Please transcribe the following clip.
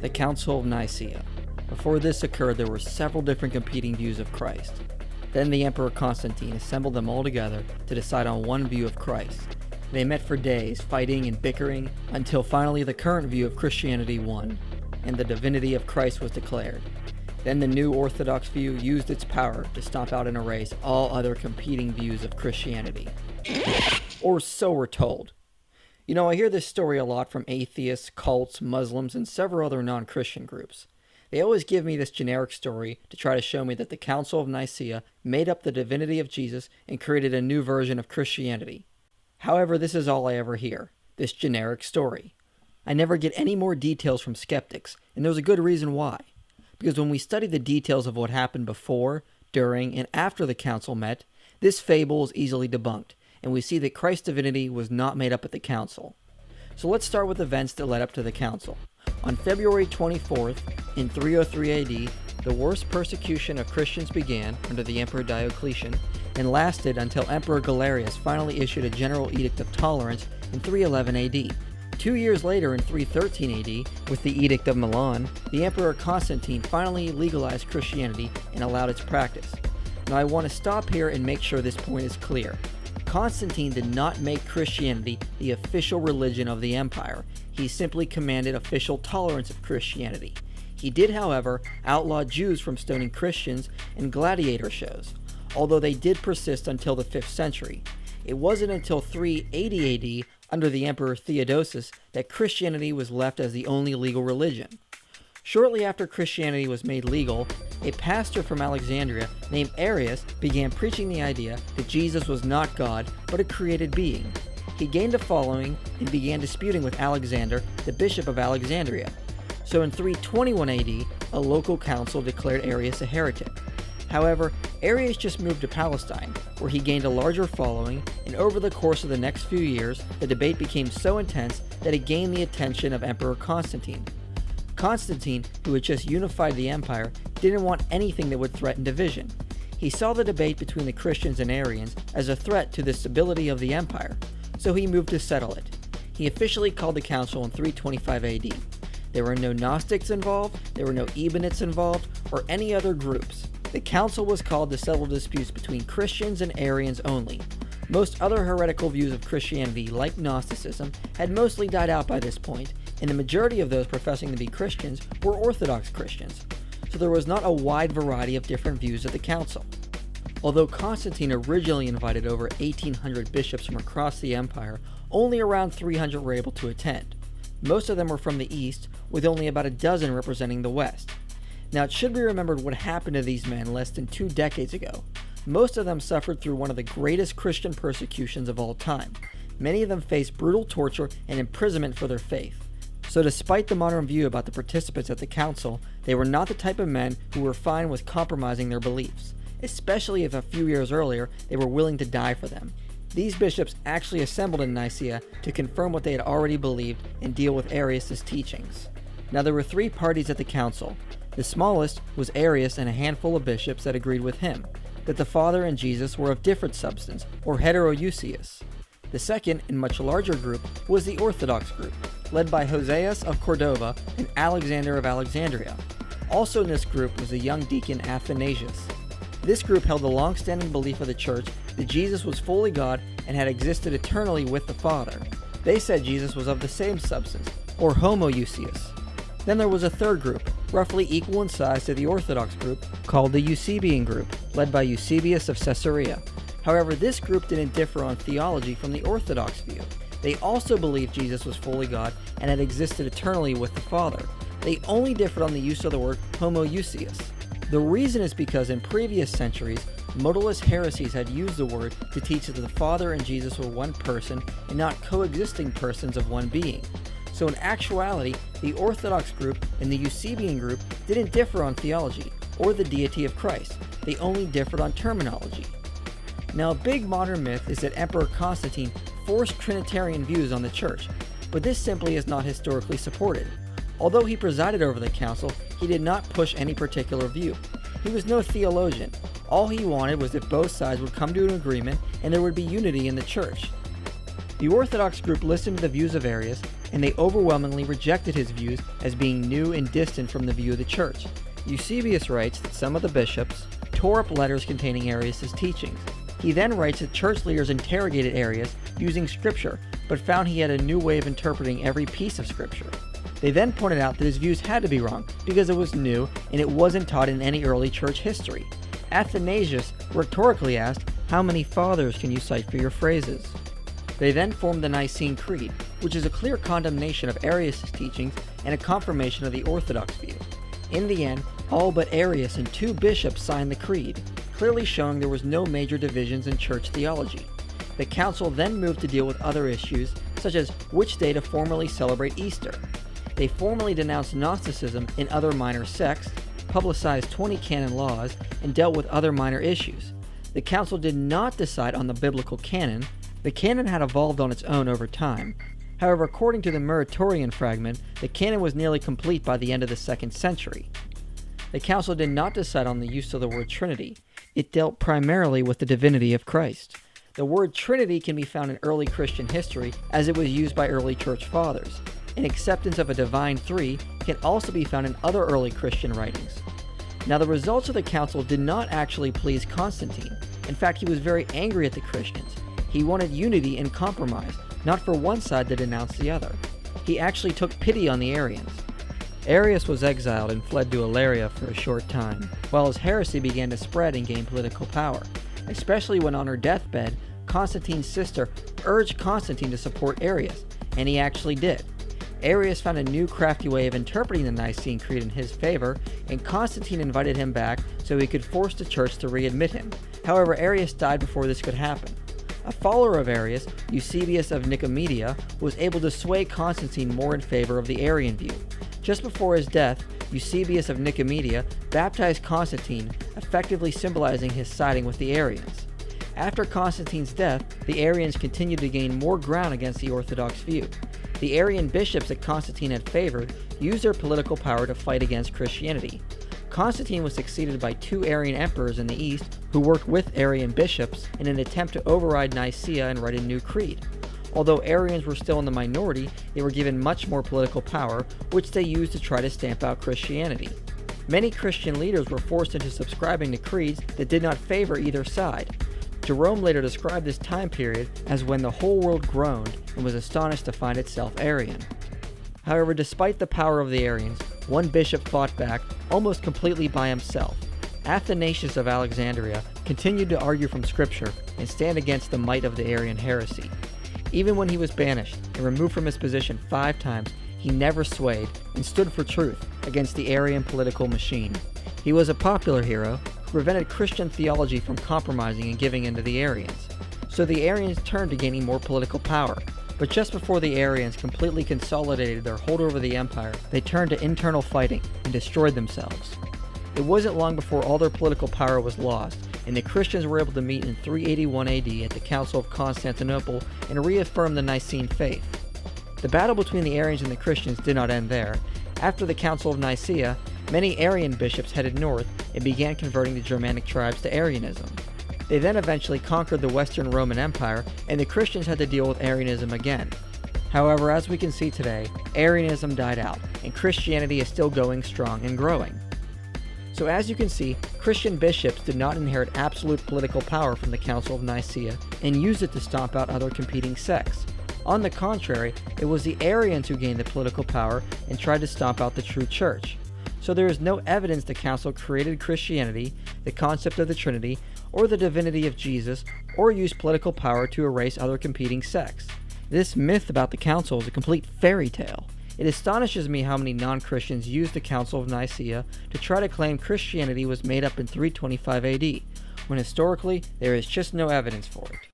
the Council of Nicaea. Before this occurred, there were several different competing views of Christ. Then the Emperor Constantine assembled them all together to decide on one view of Christ. They met for days, fighting and bickering, until finally the current view of Christianity won, and the divinity of Christ was declared. Then the new Orthodox view used its power to stomp out and erase all other competing views of Christianity. Or so we're told. You know, I hear this story a lot from atheists, cults, Muslims, and several other non-Christian groups. They always give me this generic story to try to show me that the Council of Nicaea made up the divinity of Jesus and created a new version of Christianity. However, this is all I ever hear, this generic story. I never get any more details from skeptics, and there's a good reason why. Because when we study the details of what happened before, during, and after the council met, this fable is easily debunked, and we see that Christ's divinity was not made up at the council. So let's start with events that led up to the council. On February 24th, in 303 AD, the worst persecution of Christians began under the Emperor Diocletian and lasted until Emperor Galerius finally issued a general edict of tolerance in 311 AD. 2 years later, in 313 AD, with the Edict of Milan, the Emperor Constantine finally legalized Christianity and allowed its practice. Now I want to stop here and make sure this point is clear. Constantine did not make Christianity the official religion of the empire. He simply commanded official tolerance of Christianity. He did, however, outlaw Jews from stoning Christians and gladiator shows, although they did persist until the 5th century. It wasn't until 380 AD, under the Emperor Theodosius, that Christianity was left as the only legal religion. Shortly after Christianity was made legal, a pastor from Alexandria named Arius began preaching the idea that Jesus was not God, but a created being. He gained a following and began disputing with Alexander, the bishop of Alexandria. So in 321 AD, a local council declared Arius a heretic. However, Arius just moved to Palestine, where he gained a larger following, and over the course of the next few years, the debate became so intense that it gained the attention of Emperor Constantine. Constantine, who had just unified the empire, didn't want anything that would threaten division. He saw the debate between the Christians and Arians as a threat to the stability of the empire, so he moved to settle it. He officially called the council in 325 AD. There were no Gnostics involved, there were no Ebionites involved, or any other groups. The council was called to settle disputes between Christians and Arians only. Most other heretical views of Christianity, like Gnosticism, had mostly died out by this point, and the majority of those professing to be Christians were Orthodox Christians, so there was not a wide variety of different views at the council. Although Constantine originally invited over 1,800 bishops from across the empire, only around 300 were able to attend. Most of them were from the east, with only about a dozen representing the west. Now it should be remembered what happened to these men less than 2 decades ago. Most of them suffered through one of the greatest Christian persecutions of all time. Many of them faced brutal torture and imprisonment for their faith. So despite the modern view about the participants at the council, they were not the type of men who were fine with compromising their beliefs, especially if a few years earlier they were willing to die for them. These bishops actually assembled in Nicaea to confirm what they had already believed and deal with Arius' teachings. Now there were 3 parties at the council. The smallest was Arius and a handful of bishops that agreed with him, that the Father and Jesus were of different substance, or heterousios. The second and much larger group was the Orthodox group, led by Hoseas of Cordova and Alexander of Alexandria. Also in this group was the young deacon Athanasius. This group held the long-standing belief of the church that Jesus was fully God and had existed eternally with the Father. They said Jesus was of the same substance, or homoousios. Then there was a third group, roughly equal in size to the Orthodox group, called the Eusebian group, led by Eusebius of Caesarea. However, this group didn't differ on theology from the Orthodox view. They also believed Jesus was fully God and had existed eternally with the Father. They only differed on the use of the word homoousios. The reason is because in previous centuries, modalist heresies had used the word to teach that the Father and Jesus were one person and not coexisting persons of one being. So in actuality, the Orthodox group and the Eusebian group didn't differ on theology or the deity of Christ. They only differed on terminology. Now, a big modern myth is that Emperor Constantine forced Trinitarian views on the church, but this simply is not historically supported. Although he presided over the council, he did not push any particular view. He was no theologian. All he wanted was that both sides would come to an agreement and there would be unity in the church. The Orthodox group listened to the views of Arius, and they overwhelmingly rejected his views as being new and distant from the view of the church. Eusebius writes that some of the bishops tore up letters containing Arius' teachings. He then writes that church leaders interrogated Arius using scripture, but found he had a new way of interpreting every piece of scripture. They then pointed out that his views had to be wrong because it was new and it wasn't taught in any early church history. Athanasius rhetorically asked, "How many fathers can you cite for your phrases?" They then formed the Nicene Creed, which is a clear condemnation of Arius' teachings and a confirmation of the Orthodox view. In the end, all but Arius and 2 bishops signed the creed, clearly showing there was no major divisions in church theology. The council then moved to deal with other issues, such as which day to formally celebrate Easter. They formally denounced Gnosticism and other minor sects, publicized 20 canon laws, and dealt with other minor issues. The council did not decide on the biblical canon. The canon had evolved on its own over time. However, according to the Muratorian fragment, the canon was nearly complete by the end of the 2nd century. The council did not decide on the use of the word Trinity. It dealt primarily with the divinity of Christ. The word Trinity can be found in early Christian history as it was used by early church fathers. An acceptance of a divine three can also be found in other early Christian writings. Now, the results of the council did not actually please Constantine. In fact, he was very angry at the Christians. He wanted unity and compromise, not for one side to denounce the other. He actually took pity on the Arians. Arius was exiled and fled to Ilaria for a short time, while his heresy began to spread and gain political power, especially when on her deathbed, Constantine's sister urged Constantine to support Arius, and he actually did. Arius found a new crafty way of interpreting the Nicene Creed in his favor, and Constantine invited him back so he could force the church to readmit him. However, Arius died before this could happen. A follower of Arius, Eusebius of Nicomedia, was able to sway Constantine more in favor of the Arian view. Just before his death, Eusebius of Nicomedia baptized Constantine, effectively symbolizing his siding with the Arians. After Constantine's death, the Arians continued to gain more ground against the Orthodox view. The Arian bishops that Constantine had favored used their political power to fight against Christianity. Constantine was succeeded by 2 Arian emperors in the east who worked with Arian bishops in an attempt to override Nicaea and write a new creed. Although Arians were still in the minority, they were given much more political power, which they used to try to stamp out Christianity. Many Christian leaders were forced into subscribing to creeds that did not favor either side. Jerome later described this time period as when the whole world groaned and was astonished to find itself Arian. However, despite the power of the Arians, one bishop fought back almost completely by himself. Athanasius of Alexandria continued to argue from Scripture and stand against the might of the Arian heresy. Even when he was banished and removed from his position 5 times, he never swayed and stood for truth against the Arian political machine. He was a popular hero who prevented Christian theology from compromising and giving in to the Arians. So the Arians turned to gaining more political power. But just before the Arians completely consolidated their hold over the empire, they turned to internal fighting and destroyed themselves. It wasn't long before all their political power was lost, and the Christians were able to meet in 381 AD at the Council of Constantinople and reaffirm the Nicene faith. The battle between the Arians and the Christians did not end there. After the Council of Nicaea, many Arian bishops headed north and began converting the Germanic tribes to Arianism. They then eventually conquered the Western Roman Empire, and the Christians had to deal with Arianism again. However, as we can see today, Arianism died out, and Christianity is still going strong and growing. So as you can see, Christian bishops did not inherit absolute political power from the Council of Nicaea and used it to stomp out other competing sects. On the contrary, it was the Arians who gained the political power and tried to stomp out the true church. So there is no evidence the council created Christianity, the concept of the Trinity, or the divinity of Jesus, or used political power to erase other competing sects. This myth about the council is a complete fairy tale. It astonishes me how many non-Christians used the Council of Nicaea to try to claim Christianity was made up in 325 AD, when historically there is just no evidence for it.